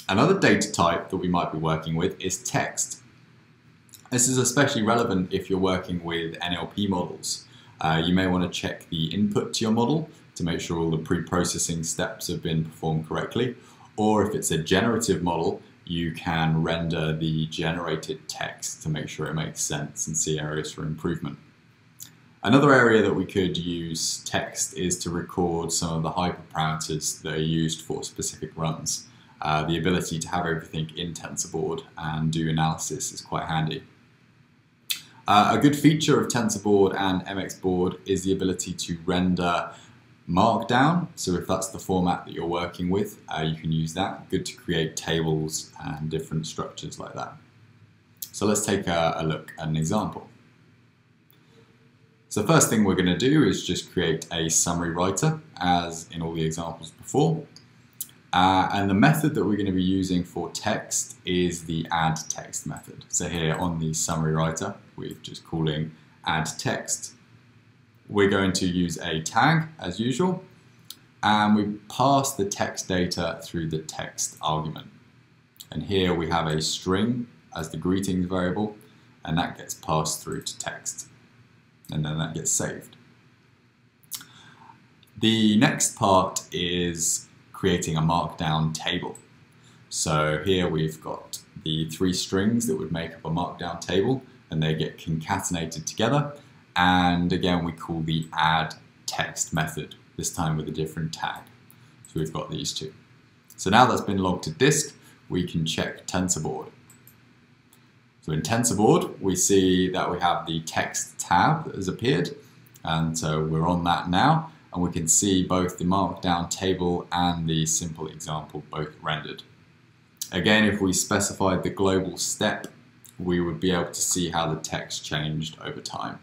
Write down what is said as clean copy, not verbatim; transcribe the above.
Another data type that we might be working with is text. This is especially relevant if you're working with NLP models. You may want to check the input to your model to make sure all the pre-processing steps have been performed correctly. Or if it's a generative model, you can render the generated text to make sure it makes sense and see areas for improvement. Another area that we could use text is to record some of the hyperparameters that are used for specific runs. The ability to have everything in TensorBoard and do analysis is quite handy. A good feature of TensorBoard and MXBoard is the ability to render Markdown. So if that's the format that you're working with, you can use that. Good to create tables and different structures like that. So let's take a look at an example. So the first thing we're going to do is just create a summary writer, as in all the examples before. And the method that we're going to be using for text is the add text method. So here on the summary writer, we're just calling add text. We're going to use a tag as usual, and we pass the text data through the text argument. And here we have a string as the greetings variable, and that gets passed through to text. And then that gets saved. The next part is creating a Markdown table. So here we've got the 3 strings that would make up a Markdown table, and they get concatenated together. And again, we call the add text method, this time with a different tag. So we've got these 2. So now that's been logged to disk, we can check TensorBoard. So in TensorBoard, we see that we have the text tab that has appeared, and so we're on that now, and we can see both the Markdown table and the simple example both rendered. Again, if we specified the global step, we would be able to see how the text changed over time.